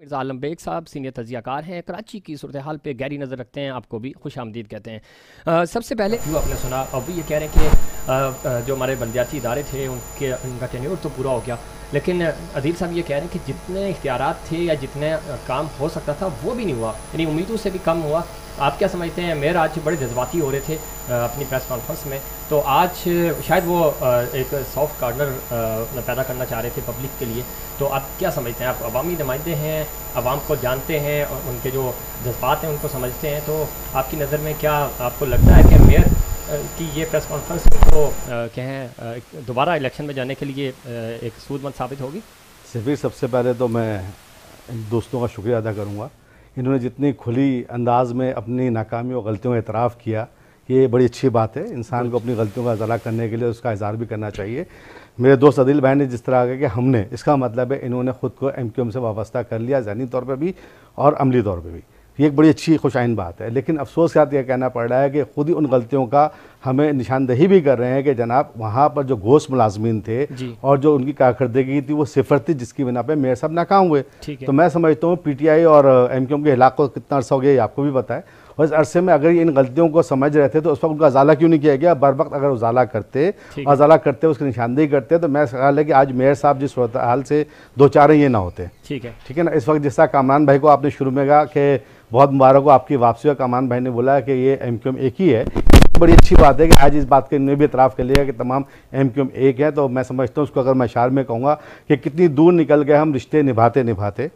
मिर्ज़ा आलम bag साहब senior तजियाकार हैं, कराची की सूरत हाल पे गहरी नज़र रखते हैं, आपको भी खुश आमदीद कहते हैं। सबसे पहले जो आपने सुना, अब भी ये कह रहे हैं कि जो हमारे बल्दियाती इदारे थे उनका टेन्योर तो पूरा हो गया, लेकिन अदील साहब ये कह रहे हैं कि जितने इख्तियारात थे या जितने काम हो सकता था वो भी नहीं हुआ, यानी उम्मीदों से भी कम हुआ। आप क्या समझते हैं? मेयर आज बड़े जज्बाती हो रहे थे अपनी प्रेस कॉन्फ्रेंस में, तो आज शायद वो एक सॉफ्ट कार्नर पैदा करना चाह रहे थे पब्लिक के लिए, तो आप क्या समझते हैं? आप अवामी नुमाइंदे हैं, आवाम को जानते हैं और उनके जो जज्बात हैं उनको समझते हैं, तो आपकी नज़र में क्या आपको लगता है कि मेयर कि ये प्रेस कॉन्फ्रेंस को कहें दोबारा इलेक्शन में जाने के लिए एक सूदमंद साबित होगी? सिर्फ सबसे पहले तो मैं इन दोस्तों का शुक्रिया अदा करूँगा, इन्होंने जितनी खुली अंदाज में अपनी नाकामी और गलतियों का एतराफ़ किया, ये बड़ी अच्छी बात है। इंसान को अपनी गलतियों का इज़ाला करने के लिए उसका इज़हार भी करना चाहिए। मेरे दोस्त अदिल भाई ने जिस तरह कहा कि हमने, इसका मतलब है इन्होंने ख़ुद को MQM से वाबस्ता कर लिया, ज़हनी तौर पर भी और अमली तौर पर भी। ये एक बड़ी अच्छी खुशाइन बात है, लेकिन अफसोस के साथ यह कहना पड़ रहा है कि खुद ही उन गलतियों का हमें निशानदही भी कर रहे हैं कि जनाब वहाँ पर जो घोष मुलाजमीन थे और जो उनकी कारकर्दगी थी वो सिफर थी, जिसकी बिना पे मेयर साहब नाकाम हुए। तो मैं समझता हूँ PTI और MQM के हिलाक को कितना अर्सा हो गया ये आपको भी पता है, और इस अरसे में अगर ये इन गलतियों को समझ रहे थे तो उस वक्त उनका उजाला क्यों नहीं किया गया? बर वक्त अगर उजाला करते और उजाला करते उसकी निशानदेही करते तो मैं ख्याल है कि आज मेयर साहब जिस सूरत हाल से दो चार ये ना होते। ठीक है ना। इस वक्त जिस तरह कामरान भाई को आपने शुरू में कहा कि बहुत मुबारक हो आपकी वापसी, और कामरान भाई ने बोला कि ये MQM एक ही है, बड़ी अच्छी बात है कि आज इस बात के इन्होंने भी इतराफ़ कर लिया कि तमाम MQM एक है। तो मैं समझता हूँ उसको अगर मैं इशारे में कहूँगा कि कितनी दूर निकल गए हम रिश्ते निभाते निभाते,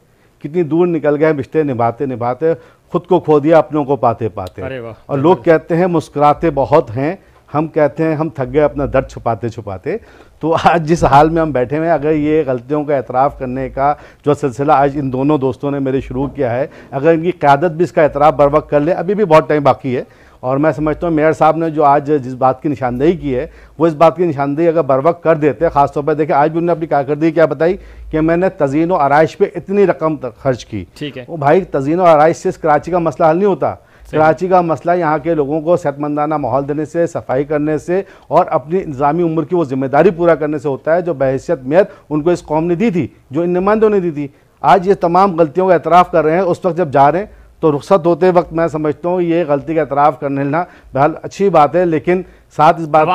कितनी दूर निकल गए हम रिश्ते निभाते निभाते, खुद को खो दिया अपनों को पाते पाते। और लोग कहते हैं मुस्कुराते बहुत हैं, हम कहते हैं हम थक गए अपना दर्द छुपाते छुपाते। तो आज जिस हाल में हम बैठे हुए हैं, अगर ये गलतियों का एतराफ़ करने का जो सिलसिला आज इन दोनों दोस्तों ने मेरे शुरू किया है, अगर इनकी क़यादत भी इसका एतराफ़ बर वक्त कर ले, अभी भी बहुत टाइम बाकी है। और मैं समझता हूँ मेयर साहब ने जो आज जिस बात की निशानदेही की है, वो इस बात की निशानदेही अगर बर वक्त कर देते, ख़ासतौर पर देखिए आज भी उन्होंने अपनी कारकर्दगी क्या बताई कि मैंने तज़ीन और आराइश पे इतनी रकम खर्च की। ठीक है, वो भाई तज़ीन और आराइश से कराची का मसला हल नहीं होता। कराची का मसला यहाँ के लोगों को सेहतमंदाना माहौल देने से, सफाई करने से और अपनी इंतज़ामी उम्र की वो जिम्मेदारी पूरा करने से होता है जो बहैसियत मेयर उनको इस कौम ने दी थी, जो इन नुमाइंदों ने दी थी। आज ये तमाम गलतियों का एतराफ़ कर रहे हैं, उस वक्त जब जा रहे हैं तो रुखसत होते वक्त मैं समझता हूँ ये गलती का एतराफ़ करने लेना बहरहाल अच्छी बात है, लेकिन साथ इस बात का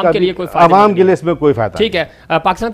आवाम के लिए इसमें कोई फ़ायदा नहीं। ठीक है, पाकिस्तान